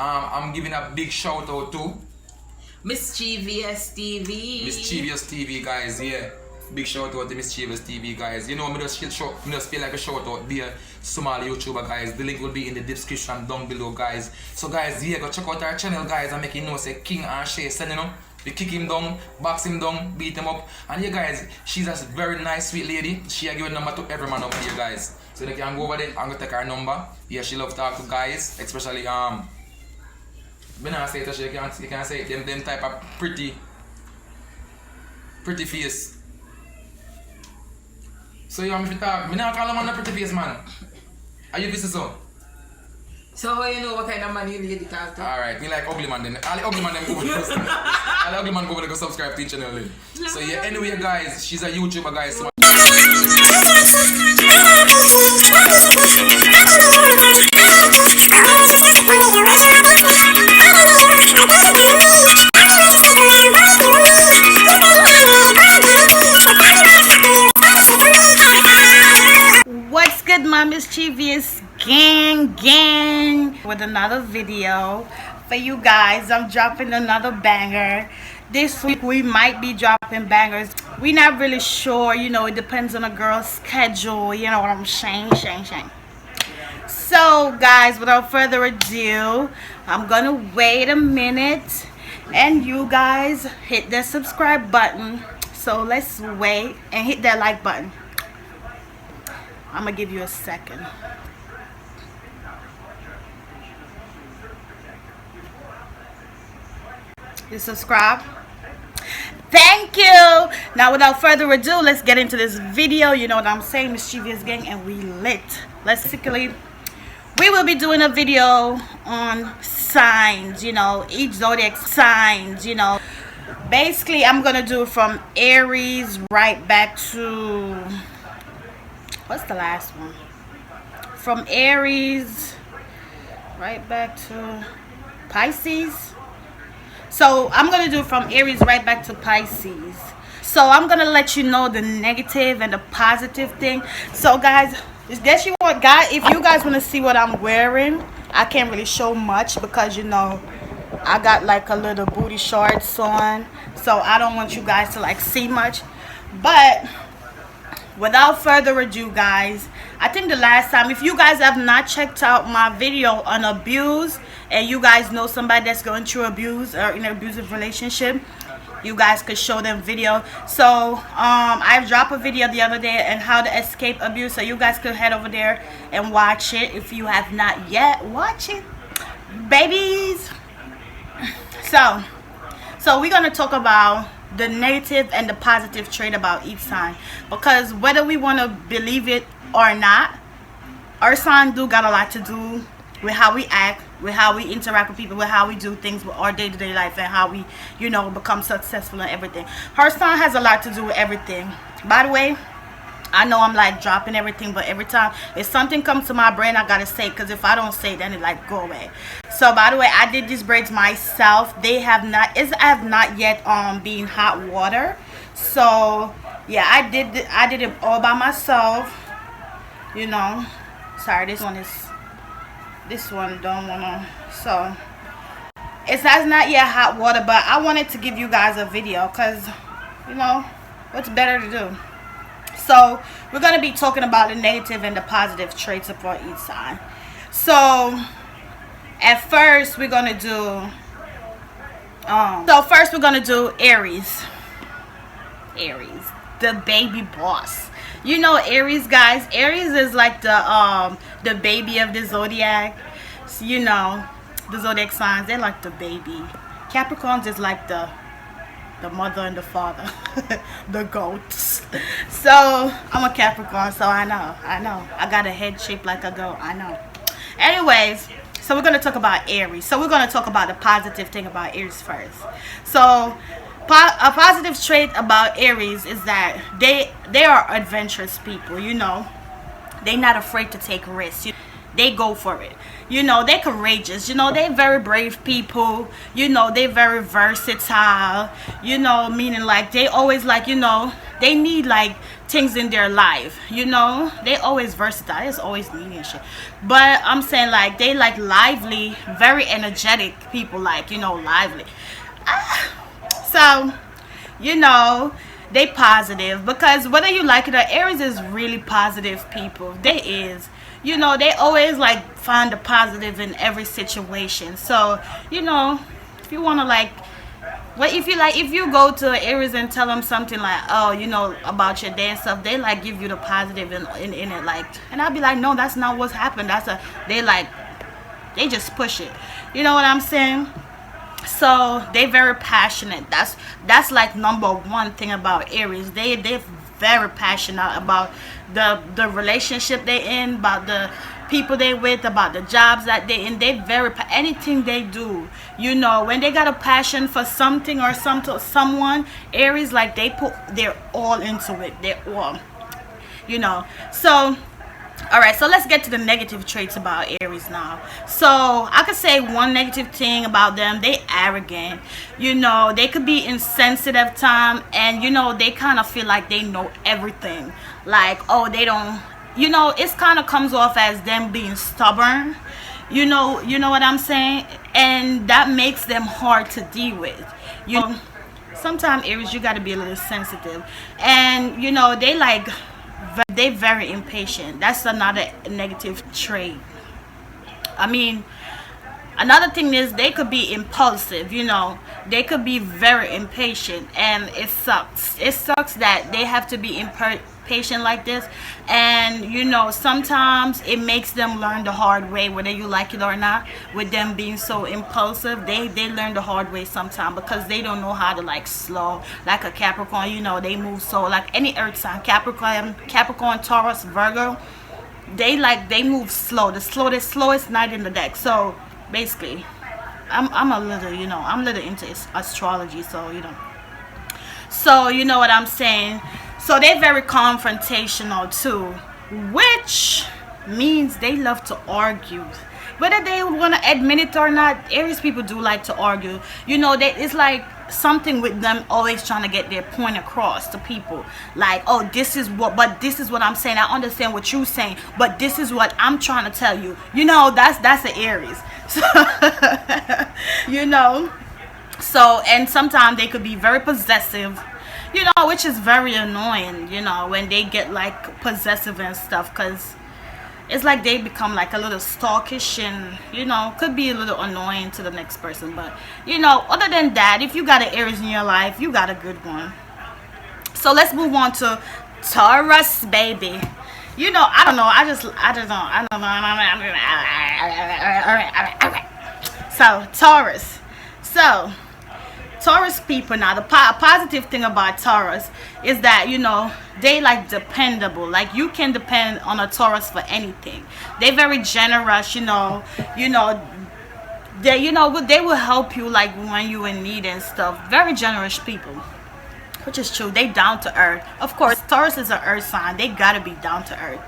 I'm giving a big shout out to Mischievous TV. Mischievous TV, guys. Yeah, big shout out to Mischievous TV, guys. You know, me just feel like a shout out there, small YouTuber, guys. The link will be in the description down below, guys. So, guys, yeah, go check out our channel, guys, and make you know, say King and Shay, send you know. We kick him down, box him down, beat him up. And yeah, guys, she's a very nice, sweet lady. She a give a number to every man up here, guys. So they can go over there and go take her number. Yeah, she love talk to guys, especially when I say it, you can say it, them type of pretty face. So you want me to talk? Me not call them on a pretty face, man. Are you this so? So how you know what kind of man you need to talk to? Alright, me like ugly man then. All the ugly man them go over there. All the ugly man go over there go subscribe to each channel then. So yeah, anyway guys, she's a YouTuber, guys. So what's good, my mischievous gang with another video for you guys. I'm dropping another banger this week. We might be dropping bangers, we not really sure, you know, it depends on a girl's schedule, you know what I'm saying. So guys, without further ado, I'm gonna wait a minute and you guys hit the subscribe button. So let's wait and hit that like button. I'm gonna give you a second. You subscribe? Thank you. Now without further ado, let's get into this video. You know what I'm saying, mischievous gang, and we lit. Basically, we will be doing a video on signs, you know, each zodiac signs, you know. Basically, I'm gonna do it from Aries right back to, what's the last one? From Aries right back to Pisces. So I'm going to do from Aries right back to Pisces. So I'm going to let you know the negative and the positive thing. So guys, guess you want, guys, if you guys want to see what I'm wearing, I can't really show much because, you know, I got like a little booty shorts on. So I don't want you guys to like see much. But without further ado, guys, I think the last time, if you guys have not checked out my video on abuse, and you guys know somebody that's going through abuse or in an abusive relationship, you guys could show them video. So I dropped a video the other day on how to escape abuse, so you guys could head over there and watch it if you have not yet. Watch it, babies. So we're going to talk about the negative and the positive trait about each sign, because whether we want to believe it or not, our sign do got a lot to do with how we act, with how we interact with people, with how we do things with our day-to-day life, and how we, you know, become successful and everything. Her sign has a lot to do with everything. By the way, I know I'm like dropping everything, but every time if something comes to my brain, I gotta say it, because if I don't say it, then it like go away. So by the way, I did these braids myself. They have not, I have not yet been hot water. So yeah, I did it all by myself, you know. Sorry, this one don't wanna, so it has not yet hot water, but I wanted to give you guys a video because, you know, what's better to do. So we're going to be talking about the negative and the positive traits of each sign. So at first we're going to do Aries, the baby boss. You know Aries, guys. Aries is like the baby of the zodiac. So, you know, the zodiac signs, they're like the baby. Capricorns is like the mother and the father, the goats. So I'm a Capricorn, so I know. I got a head shaped like a goat. I know. Anyways, so we're gonna talk about Aries. So we're gonna talk about the positive thing about Aries first. So a positive trait about Aries is that they are adventurous people, you know. They're not afraid to take risks. they go for it. You know, they're courageous. You know, they're very brave people. You know, they're very versatile. You know, meaning like they always like, you know, they need like things in their life. You know, they always versatile. It's always needing shit. But I'm saying like they like lively, very energetic people. Like, you know, lively. So, you know, they positive, because whether you like it or, Aries is really positive people. They is. You know, they always like find the positive in every situation. So, you know, if you want to like, what if you like, if you go to Aries and tell them something like, oh, you know, about your day and stuff, they like give you the positive in it, like, and I'll be like, no, that's not what's happened. They like, they just push it. You know what I'm saying? So they very passionate. That's like number one thing about Aries. They're very passionate about the relationship they in, about the people they with, about the jobs that they in. They very anything they do, you know, when they got a passion for something or someone, Aries, like they're all into it. They're all, you know. So alright, so let's get to the negative traits about Aries now. So I could say one negative thing about them: they arrogant. You know, they could be insensitive time, and you know, they kind of feel like they know everything. Like, oh, they don't, you know, it kind of comes off as them being stubborn. You know what I'm saying? And that makes them hard to deal with. You know, sometimes Aries, you got to be a little sensitive, and you know, they're very impatient. That's another negative trait. I mean, another thing is they could be impulsive. You know, they could be very impatient, and it sucks. It sucks that they have to be impatient like this. And you know, sometimes it makes them learn the hard way, whether you like it or not. With them being so impulsive, they learn the hard way sometimes, because they don't know how to like slow. Like a Capricorn, you know, they move so, like any earth sign, Capricorn, Taurus, Virgo, they move slow. The slowest night in the deck. So basically, I'm a little, you know, I'm a little into astrology, so you know. So you know what I'm saying. So they're very confrontational too, which means they love to argue. Whether they want to admit it or not, Aries people do like to argue. You know, it's like something with them always trying to get their point across to people. Like, oh, this is what I'm saying. I understand what you're saying, but this is what I'm trying to tell you. You know, that's an Aries. So, you know, so, and sometimes they could be very possessive. You know, which is very annoying, you know, when they get like possessive and stuff, because it's like they become like a little stalkish, and you know, could be a little annoying to the next person. But you know, other than that, if you got an Aries in your life, you got a good one. So let's move on to Taurus, baby. You know, I don't know. So Taurus. So Taurus people, now the positive thing about Taurus is that, you know, they like dependable. Like you can depend on a Taurus for anything. They're very generous, you know, they will help you like when you in need and stuff. Very generous people, which is true. They down to earth. Of course, Taurus is an earth sign. They gotta be down to earth.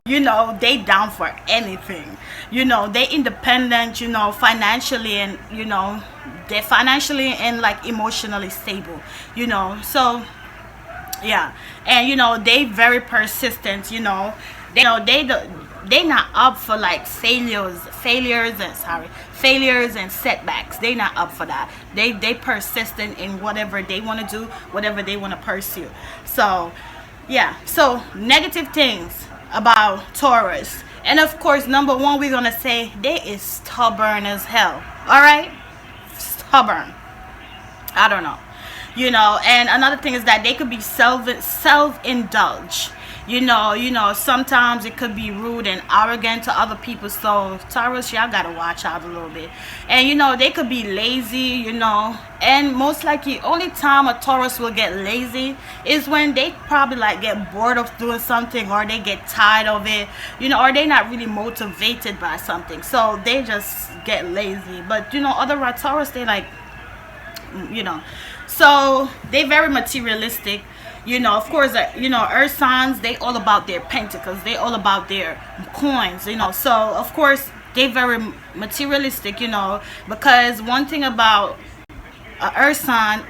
You know, they down for anything. You know, they independent, you know, financially, and you know, they're financially and like emotionally stable, you know. So yeah, and you know, they very persistent, you know. They not up for like failures and setbacks. They not up for that. They persistent in whatever they want to do, whatever they want to pursue. So yeah, so negative things about Taurus. And of course, number one, we're gonna say they is stubborn as hell. All right, stubborn. I don't know, you know. And another thing is that they could be self-indulge. You know, sometimes it could be rude and arrogant to other people. So Taurus, y'all gotta watch out a little bit. And you know, they could be lazy, you know. And most likely, only time a Taurus will get lazy is when they probably like get bored of doing something, or they get tired of it, you know, or they're not really motivated by something. So they just get lazy. But you know, otherwise Taurus, they like, you know. So they very materialistic. You know, of course, you know, earth signs, they all about their pentacles, they all about their coins, you know. So of course they very materialistic, you know, because one thing about a earth sign,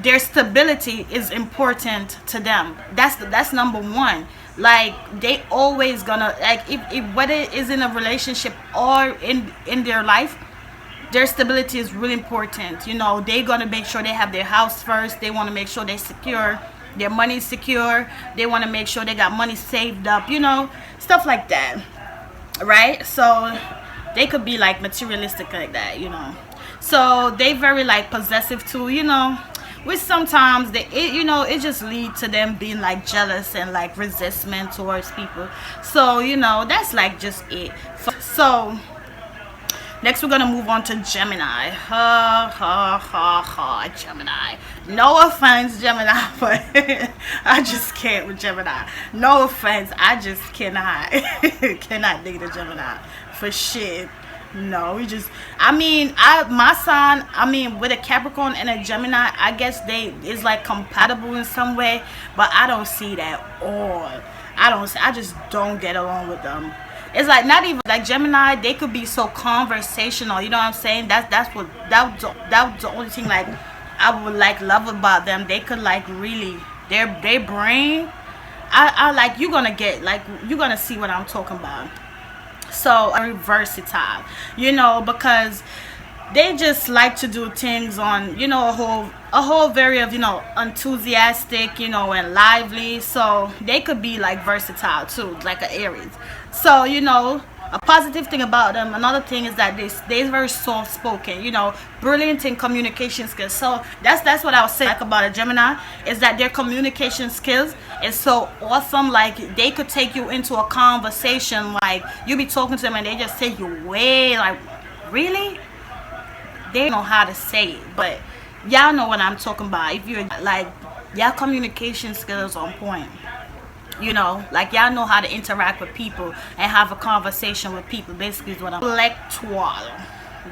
their stability is important to them. That's number one. Like they always gonna, like, if whether it is in a relationship or in their life, their stability is really important. You know, they gonna make sure they have their house first. They want to make sure they secure, their money secure. They want to make sure they got money saved up, you know, stuff like that, right? So they could be like materialistic like that, you know. So they very like possessive too, you know, which sometimes you know, it just leads to them being like jealous and like resentment towards people. So you know, that's like just it. So next we're gonna move on to Gemini. Gemini. No offense, Gemini, but I just can't with Gemini. No offense, I just cannot date a Gemini for shit. No, we just, I mean, my sign, I mean, with a Capricorn and a Gemini, I guess they is like compatible in some way, but I don't see that all. I just don't get along with them. It's like, not even like Gemini, they could be so conversational, you know what I'm saying? That was the only thing like I would like love about them. They could like really, their brain, I like, you're gonna see what I'm talking about. So very versatile, you know, because they just like to do things on, you know, a whole very of, you know, enthusiastic, you know, and lively. So they could be like versatile too, like an Aries. So you know, a positive thing about them, another thing is that they're very soft spoken, you know, brilliant in communication skills. So that's what I was saying like about a Gemini, is that their communication skills is so awesome. Like they could take you into a conversation, like you be talking to them and they just take you way, like, really, they don't know how to say it, but y'all know what I'm talking about. If you're like, y'all communication skills on point, you know, like y'all know how to interact with people and have a conversation with people, basically is what I'm. Intellectual,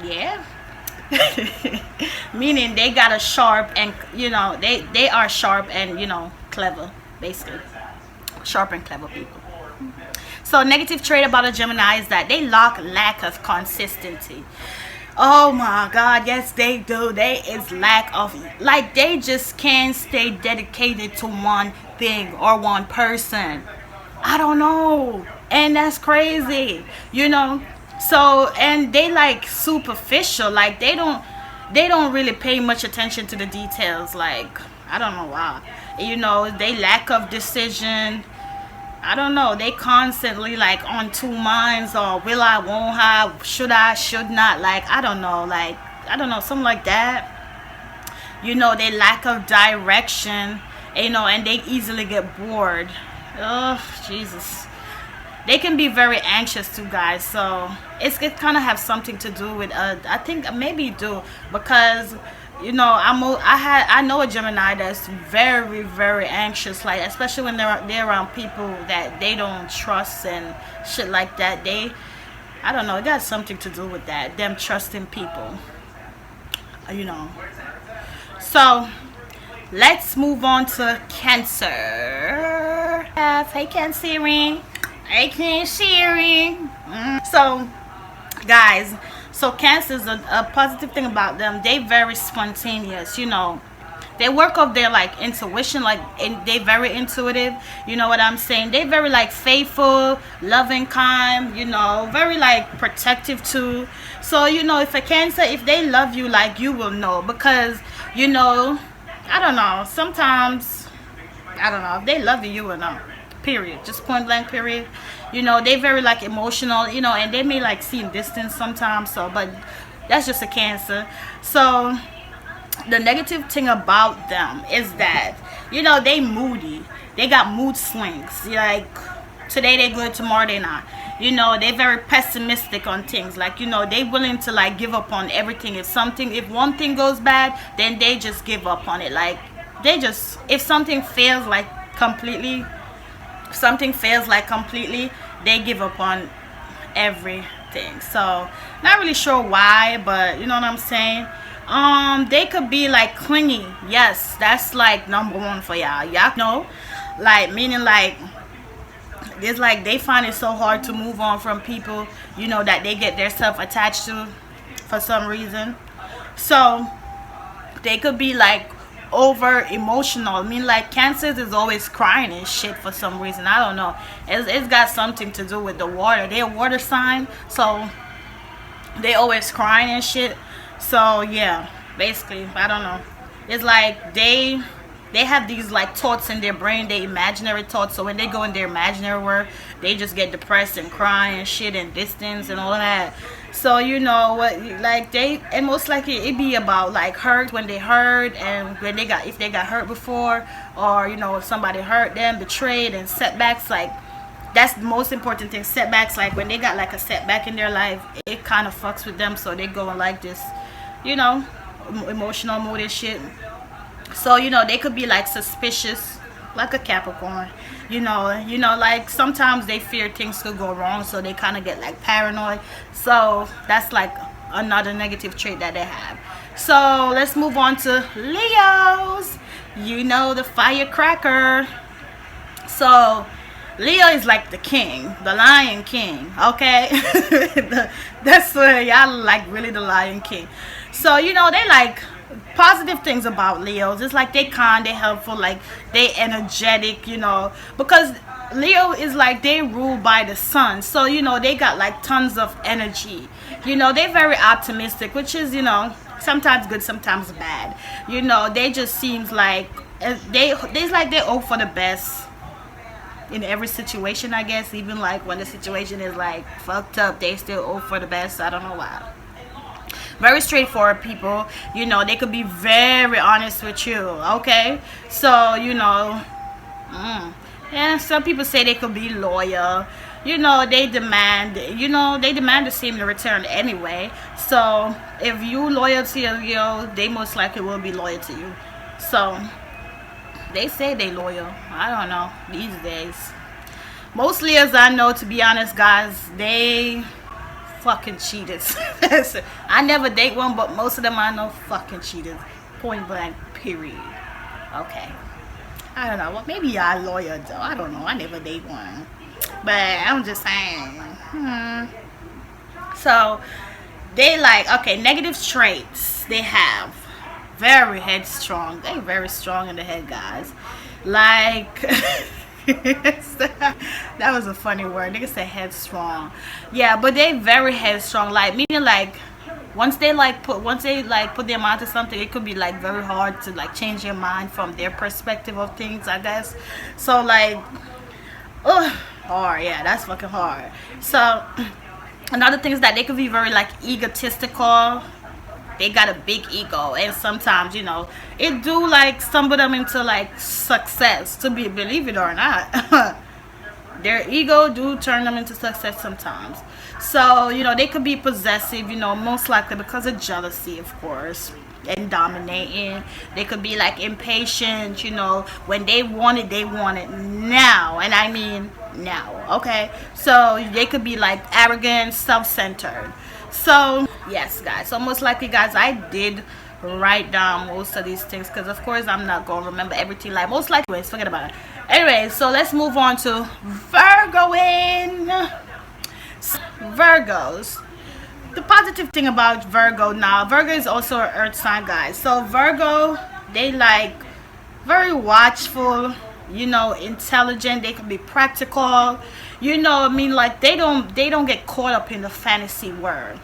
yeah. Meaning they got a sharp, and you know, they are sharp and, you know, clever, basically sharp and clever people. So negative trait about a Gemini is that they lack of consistency. Oh my God, yes they do. They is lack of, like, they just can't stay dedicated to one thing or one person. I don't know, and that's crazy, you know. So, and they like superficial, like they don't really pay much attention to the details. Like, I don't know why, you know. They lack of decision. I don't know, they constantly like on two minds, or will I, won't I, should I, should not, like I don't know, something like that. You know, they lack of direction, you know, and they easily get bored. Oh Jesus, they can be very anxious too, guys. So it kind of have something to do with I think maybe do, because you know, I know a Gemini that's very, very anxious, like especially when they're around people that they don't trust and shit like that. I don't know, it got something to do with that, them trusting people, you know. So let's move on to Cancer. Hey Cancerian. Hey Cancerian. So guys, so Cancer is a positive thing about them. They very spontaneous, you know. They work off their like intuition, like, and they very intuitive, you know what I'm saying. They very like faithful, loving, kind, you know, very like protective too. So you know, if a Cancer, if they love you, like, you will know, because you know, I don't know, sometimes, I don't know, if they love you, you will know, period, just point blank, period. You know, they very like emotional, you know, and they may like seem distant sometimes. So, but that's just a Cancer. So the negative thing about them is that, you know, they moody. They got mood swings. Like today they good, tomorrow they not. You know, they very pessimistic on things. Like, you know, they willing to like give up on everything. If one thing goes bad, then they just give up on it. Like they just, if something fails like completely, they give up on everything. So not really sure why, but you know what I'm saying. They could be like clingy. Yes, that's like number one for y'all. Y'all know, like meaning like it's like they find it so hard to move on from people, you know, that they get their self attached to for some reason. So they could be like over emotional. I mean, like Cancers is always crying and shit for some reason. I don't know. It's got something to do with the water. They're a water sign, so they always crying and shit. So yeah, basically, I don't know. It's like they have these like thoughts in their brain, they imaginary thoughts. So when they go in their imaginary world, they just get depressed and cry and shit and distance and all of that. So you know what, like they, and most likely it be about like hurt when they hurt, and when they got, if they got hurt before, or you know if somebody hurt them, betrayed, and setbacks. Like that's the most important thing. Setbacks, like when they got like a setback in their life, it kind of fucks with them. So they go in like this, you know, emotional mode and shit. So you know they could be like suspicious, like a Capricorn. You know, like sometimes they fear things could go wrong, so they kind of get like paranoid. So that's like another negative trait that they have. So let's move on to Leos. You know, the firecracker. So Leo is like the king, the Lion King. Okay, that's y'all like really the Lion King. So you know they like positive things about Leos. It's like they kind, they helpful, like they energetic, you know, because Leo is like they rule by the sun. So you know they got like tons of energy. You know they're very optimistic, which is, you know, sometimes good, sometimes bad. You know they just seems like they's like they hope for the best in every situation, I guess. Even like when the situation is like fucked up, they still hope for the best. I don't know why. Very straightforward people. You know they could be very honest with you. Okay, so you know, and some people say they could be loyal. You know they demand the same in return anyway. So if you loyal to you, they most likely will be loyal to you. So they say they loyal. I don't know these days. Most Leos I know, to be honest, guys, they fucking cheaters. I never date one, but most of them I know fucking cheaters. Point blank, period. Okay. I don't know. Well, maybe y'all loyal though. I don't know. I never date one. But I'm just saying. So they like, okay, negative traits they have. Very headstrong. They very strong in the head, guys. Like that was a funny word. Niggas say headstrong. Yeah, but they very headstrong. Like meaning like once they put their mind to something, it could be like very hard to like change their mind from their perspective of things, I guess. So like hard, yeah, that's fucking hard. So another thing is that they could be very like egotistical. They got a big ego, and sometimes, you know, it do like stumble them into like success, to be, believe it or not. Their ego do turn them into success sometimes. So you know they could be possessive, you know, most likely because of jealousy, of course, and dominating. They could be like impatient, you know, when they want it now, and I mean now. Okay, so they could be like arrogant, self-centered. So yes, guys, so most likely, guys, I did write down most of these things because of course I'm not gonna remember everything, like most likely. Anyways, forget about it. Anyway, so let's move on to Virgos. The positive thing about Virgo, now Virgo is also an earth sign, guys. So Virgo, they like very watchful, you know, intelligent. They can be practical, you know. I mean, like they don't get caught up in the fantasy world.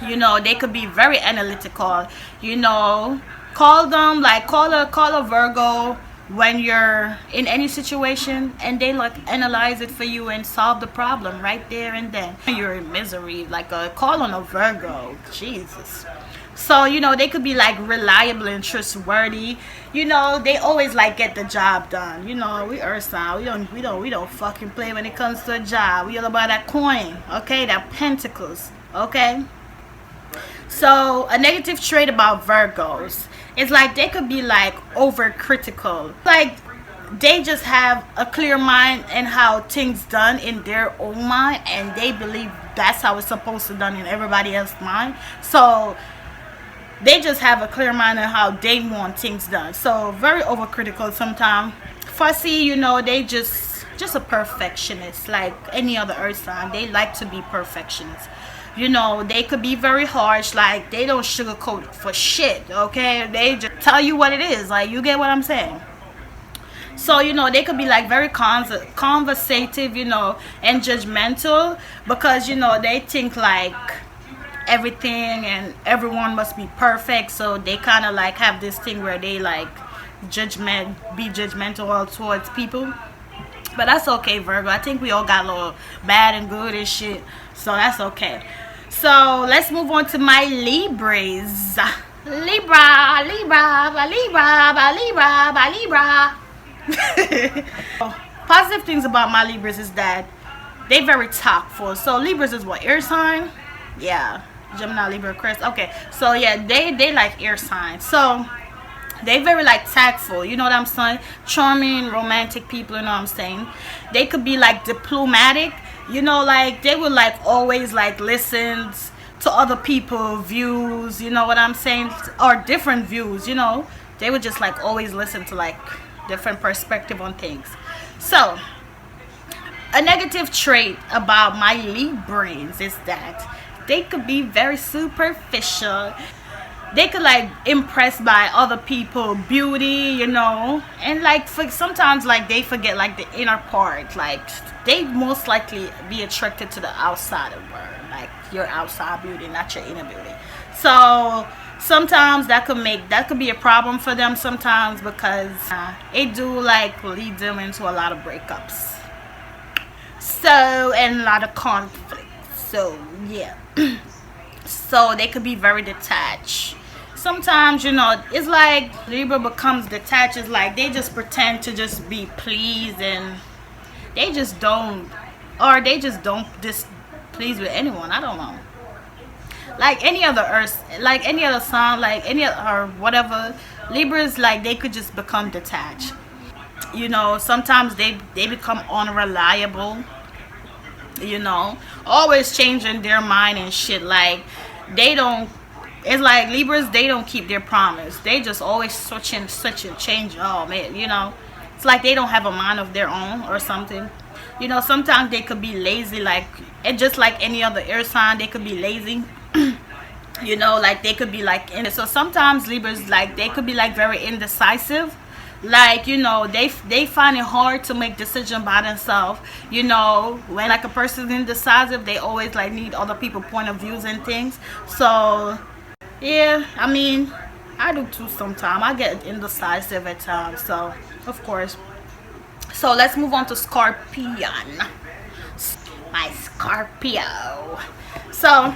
You know, they could be very analytical. You know, call a Virgo when you're in any situation, and they like analyze it for you and solve the problem right there and then. You're in misery, like call on a Virgo. Jesus. So you know they could be like reliable and trustworthy. You know they always like get the job done. You know we earth sign. We don't fucking play when it comes to a job. We all about that coin. Okay, that pentacles. Okay. So a negative trait about Virgos is like they could be like overcritical. Like they just have a clear mind and how things done in their own mind, and they believe that's how it's supposed to done in everybody else's mind. So they just have a clear mind on how they want things done. So very overcritical sometimes. Fussy, you know, they just a perfectionist like any other earth sign. They like to be perfectionists. You know, they could be very harsh, like they don't sugarcoat for shit, okay? They just tell you what it is, like, you get what I'm saying? So, you know, they could be like very conversative, you know, and judgmental, because, you know, they think like everything and everyone must be perfect. So they kind of like have this thing where they like be judgmental all towards people. But that's okay, Virgo. I think we all got a little bad and good and shit, so that's okay. So let's move on to my Libras. Libra, Libra, Libra, Libra, Libra. Positive things about my Libras is that they very tactful. So Libras is what, air sign? Yeah, Gemini, Libra, Aquarius. Okay, so yeah, they like air signs. So they very like tactful, you know what I'm saying? Charming, romantic people, you know what I'm saying? They could be like diplomatic, you know, like they would like always like listen to other people's views, you know what I'm saying? Or different views, you know? They would just like always listen to like different perspective on things. So a negative trait about my Librans is that they could be very superficial. They could like impressed by other people beauty, you know, and like sometimes like they forget like the inner part. Like they most likely be attracted to the outside of the world, like your outside beauty, not your inner beauty. So sometimes that could be a problem for them sometimes, because it do like lead them into a lot of breakups, so, and a lot of conflict. So yeah. So they could be very detached. Sometimes, you know, it's like Libra becomes detached. It's like they just pretend to just be pleased, and they just don't displeased with anyone. I don't know. Like any other earth, like any other sign, like any other, or whatever, Libras, like they could just become detached. You know, sometimes they become unreliable. You know, always changing their mind and shit. Like they don't. It's like Libras, they don't keep their promise. They just always switch and change. Oh man, you know, it's like they don't have a mind of their own or something. You know, sometimes they could be lazy, like, and just like any other air sign, they could be lazy. You know, like they could be like so sometimes Libras, like they could be like very indecisive. Like, you know, they find it hard to make decisions by themselves. You know, when like a person is indecisive, they always like need other people's point of views and things. So yeah, I mean, I do too sometimes. I get indecisive at times, so of course. So let's move on to Scorpion. My Scorpio. So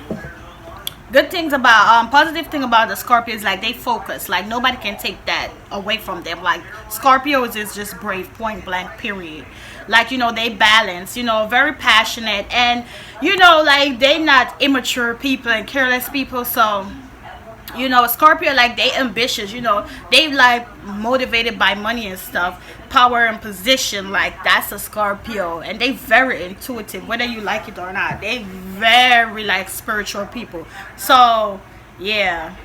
good things about positive thing about the Scorpios, like they focus. Like nobody can take that away from them. Like Scorpios is just brave, point blank, period. Like, you know, they balance, you know, very passionate, and you know, like they not immature people and careless people. So you know, Scorpio, like they ambitious, you know, they like motivated by money and stuff, power and position. Like that's a Scorpio, and they very intuitive, whether you like it or not. They very like spiritual people. So yeah,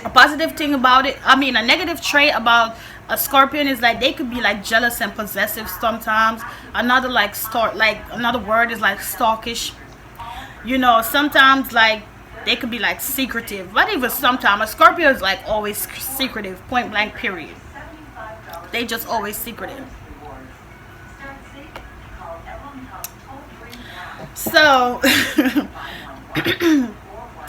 a positive thing about it, I mean a negative trait about a Scorpion is like they could be like jealous and possessive sometimes. Another like another word is like stalkish. You know, sometimes like they could be like secretive. But even sometimes a Scorpio is like always secretive, point blank, period. They just always secretive. So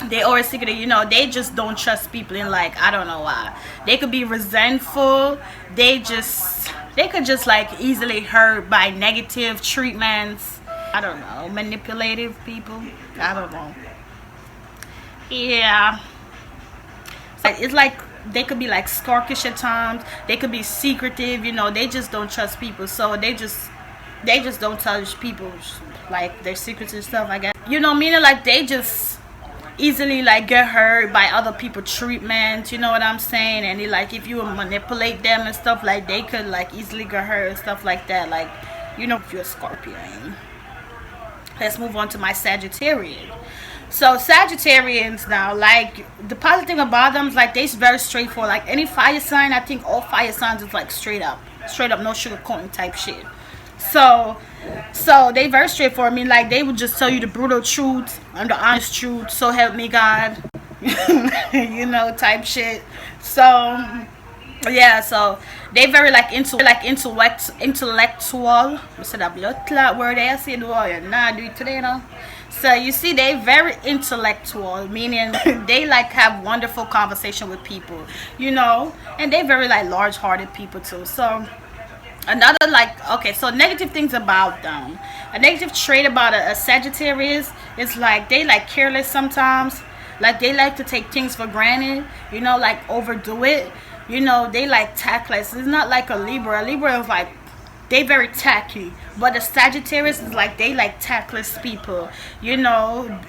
they always secretive, you know, they just don't trust people, and like I don't know why. They could be resentful. They could just like easily hurt by negative treatments. I don't know, manipulative people. I don't know. Yeah, it's like they could be like stalkish at times. They could be secretive, you know. They just don't trust people, so they just don't tell people like their secrets and stuff, I guess. You know, meaning like they just easily like get hurt by other people treatment, you know what I'm saying? And they, like if you manipulate them and stuff, like they could like easily get hurt and stuff like that. Like, you know, if you're a Scorpion. Let's move on to my Sagittarius. So Sagittarians now, like the positive thing about them is like they're very straightforward. Like any fire sign, I think all fire signs is like straight up, no sugarcoating type shit. So, they very straightforward. I mean, like they would just tell you the brutal truth and the honest truth. So help me God, you know, type shit. So yeah, so they very like intellectual. I said that blood clot word I say do you nah do it today, you know. So you see, they very intellectual, meaning they like have wonderful conversation with people, you know, and they very like large-hearted people too. So another like okay, so negative things about them. A negative trait about a Sagittarius is like they like careless sometimes. Like they like to take things for granted, you know, like overdo it. You know, they like tactless. It's not like a Libra. A Libra is like they very tacky, but the Sagittarius is like they like tactless people. You know,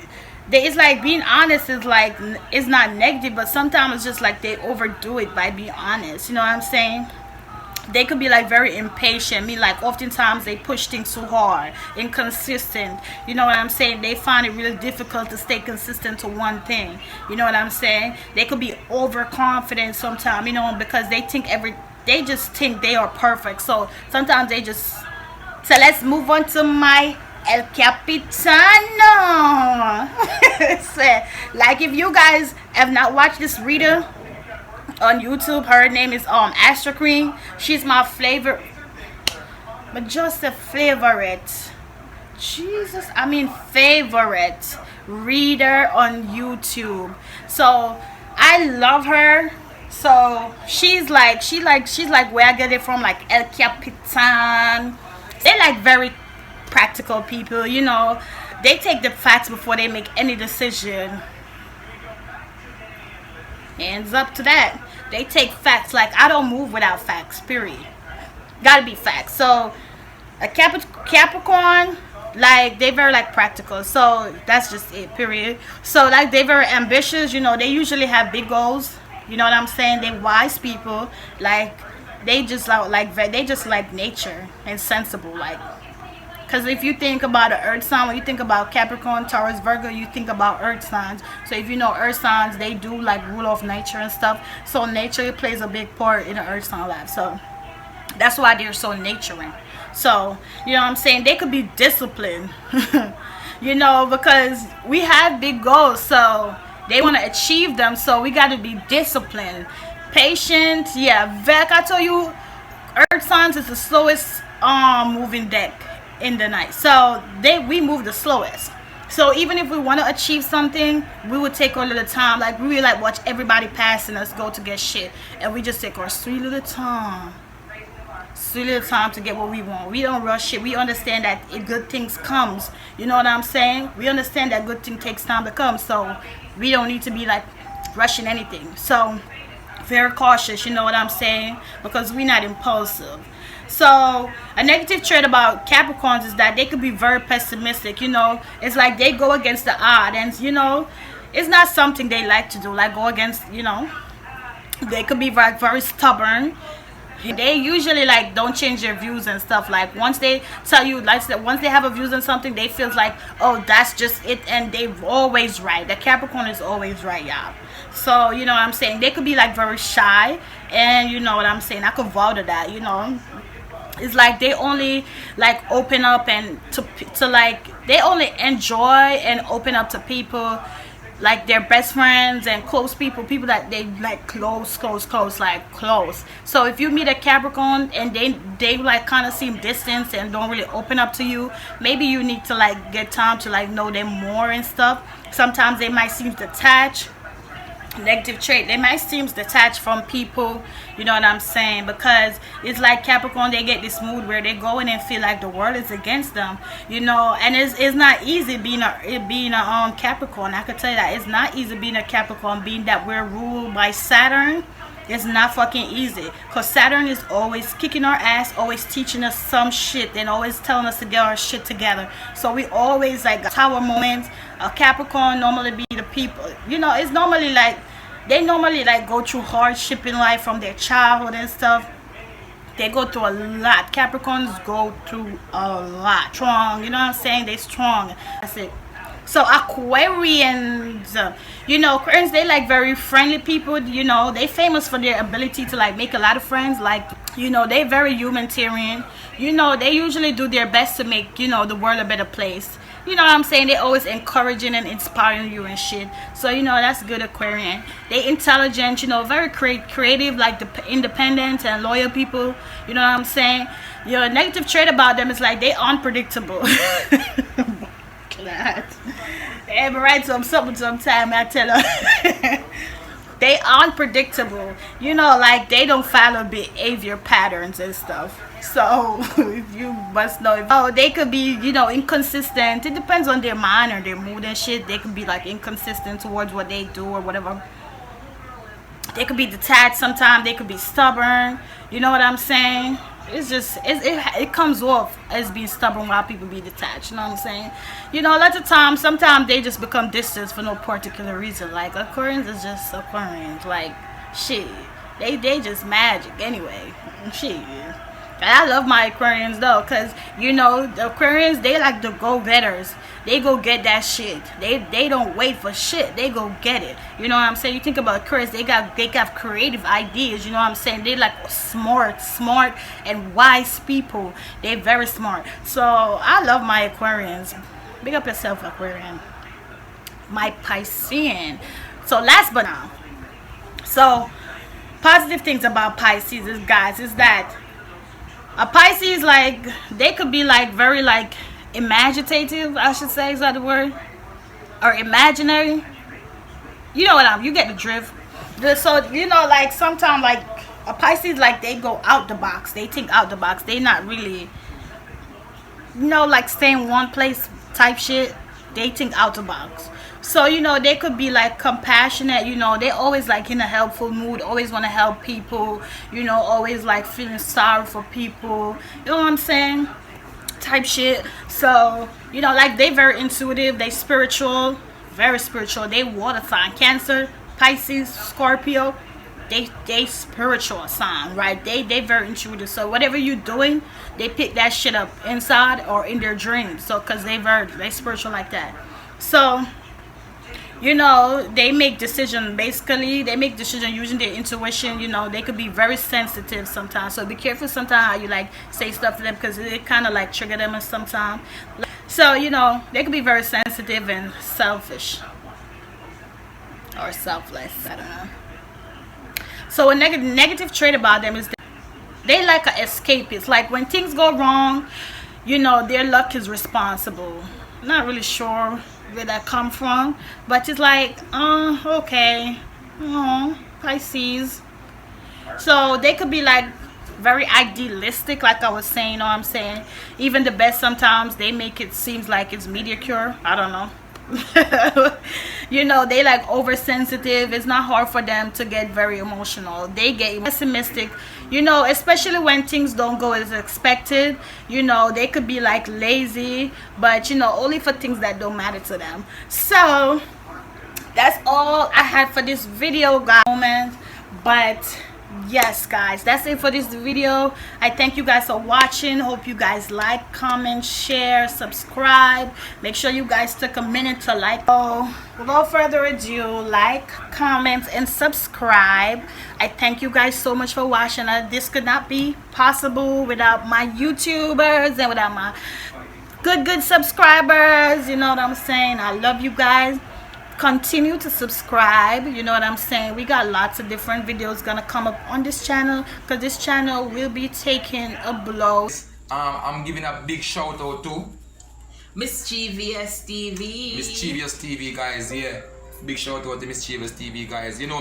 it's like being honest is like it's not negative, but sometimes it's just like they overdo it by being honest. You know what I'm saying? They could be like very impatient. I mean, like oftentimes they push things too hard, inconsistent. You know what I'm saying? They find it really difficult to stay consistent to one thing. You know what I'm saying? They could be overconfident sometimes, you know, because they just think they are perfect. So sometimes they just. So let's move on to my El Capitano. So, like if you guys have not watched this reader on YouTube, her name is Astra Queen. She's my favorite, but just a favorite. Jesus, I mean favorite reader on YouTube. So I love her. So she's like where I get it from, like El Capitan. They like very practical people, you know. They take the facts before they make any decision. Hands up to that. They take facts. Like I don't move without facts, period. Gotta be facts. So a Capricorn, like they very like practical. So that's just it, period. So like they very ambitious, you know. They usually have big goals, you know what I'm saying. They wise people. Like they just like nature and sensible, like. Because if you think about an earth sign, when you think about Capricorn, Taurus, Virgo, you think about earth signs. So if you know earth signs, they do like rule of nature and stuff. So nature plays a big part in the earth sign life. So that's why they're so nurturing. So, you know what I'm saying? They could be disciplined, you know, because we have big goals. So they want to achieve them. So we got to be disciplined, patient. Yeah, Vec, I told you, earth signs is the slowest moving deck in the night. So we move the slowest. So even if we want to achieve something, we would take our little time. Like we would like watch everybody passing us go to get shit, and we just take our sweet little time to get what we want. We don't rush it. We understand that if good things comes, you know what I'm saying? We understand that good thing takes time to come. So we don't need to be like rushing anything. So very cautious, you know what I'm saying? Because we're not impulsive. So a negative trait about Capricorns is that they could be very pessimistic, you know. It's like they go against the odd, and you know, it's not something they like to do, like go against, you know. They could be like very stubborn. They usually like don't change their views and stuff. Like once they tell you, like once they have a views on something, they feel like, oh, that's just it, and they're always right. The Capricorn is always right, y'all. So you know what I'm saying? They could be like very shy, and you know what I'm saying? I could vouch to that, you know. It's like they only like open up and to like they only enjoy and open up to people like their best friends and close people that they like close. So if you meet a Capricorn and they like kind of seem distant and don't really open up to you, maybe you need to like get time to like know them more and stuff. Sometimes they might seem detached. Negative trait, they might seem detached from people, you know what I'm saying, because it's like Capricorn, they get this mood where they go in and feel like the world is against them, you know. And it's not easy being a Capricorn. I could tell you that it's not easy being a Capricorn, being that we're ruled by Saturn. It's not fucking easy, because Saturn is always kicking our ass, always teaching us some shit, and always telling us to get our shit together. So we always like tower moments. A Capricorn normally be the people, you know, it's normally like they normally like go through hardship in life from their childhood and stuff. They go through a lot. Capricorns go through a lot. Strong, you know what I'm saying? They strong. That's it. So Aquarians, you know, Aquarians, they like very friendly people. You know, they famous for their ability to like make a lot of friends. Like, you know, they very humanitarian. You know, they usually do their best to make, you know, the world a better place. You know what I'm saying? They always encouraging and inspiring you and shit. So, you know, that's good Aquarian. They intelligent, you know, very creative, like the independent and loyal people. You know what I'm saying? Your negative trait about them is like they unpredictable. Glad. They ever write something sometime, I tell her. They unpredictable. You know, like they don't follow behavior patterns and stuff. So you must know. Oh, they could be, you know, inconsistent. It depends on their mind or their mood and shit. They could be like inconsistent towards what they do or whatever. They could be detached sometimes. They could be stubborn. You know what I'm saying? It's just it comes off as being stubborn while people be detached. You know what I'm saying? You know, a lot of times, sometimes they just become distant for no particular reason. Like Aquarians is just Aquarians. Like shit, they just magic anyway. Shit. I love my Aquarians though, cause you know the Aquarians, they like the go-getters. They go get that shit. They don't wait for shit. They go get it. You know what I'm saying? You think about Aquarians, they got creative ideas. You know what I'm saying? They like smart and wise people. They very smart. So I love my Aquarians. Big up yourself, Aquarian. My Piscean. So last but not, so positive things about Pisces is, guys, is that a Pisces, like, they could be like very like imaginative, I should say, is that the word? Or imaginary. You know what you get the drift. So, you know, like sometimes like a Pisces, like they go out the box. They think out the box. They not really, you know, like stay in one place type shit. They think out the box. So, you know, they could be like compassionate, you know, they always like in a helpful mood, always want to help people, you know, always like feeling sorry for people, you know what I'm saying, type shit. So, you know, like they very intuitive, they spiritual, very spiritual. They water sign, Cancer, Pisces, Scorpio, they spiritual sign, right? They very intuitive. So whatever you're doing, they pick that shit up inside or in their dreams. So because they spiritual like that. So, you know, they make decisions, basically they make decisions using their intuition. You know, they could be very sensitive sometimes, so be careful sometimes how you like say stuff to them, because it kind of like trigger them sometimes. So, you know, they could be very sensitive and selfish or selfless, I don't know. So a negative trait about them is that they like an escapist. Like when things go wrong, you know, their luck is responsible. Not really sure where that come from, but it's like, okay, Pisces. So they could be like very idealistic, like I was saying. You know what I'm saying? Even the best, sometimes they make it seems like it's mediocre. I don't know. You know, they like oversensitive. It's not hard for them to get very emotional. They get pessimistic, you know, especially when things don't go as expected. You know, they could be like lazy, but you know, only for things that don't matter to them. So that's all I had for this video, guys. But yes, guys, that's it for this video. I thank you guys for watching. Hope you guys like, comment, share, subscribe. Make sure you guys took a minute to like. So without further ado, like, comment, and subscribe. I thank you guys so much for watching. This could not be possible without my YouTubers and without my good subscribers. You know what I'm saying? I love you guys. Continue to subscribe, you know what I'm saying. We got lots of different videos gonna come up on this channel, because this channel will be taking a blow. I'm giving a big shout out to Mischievous TV. Mischievous TV, guys. Yeah, big shout out to Mischievous TV, guys. You know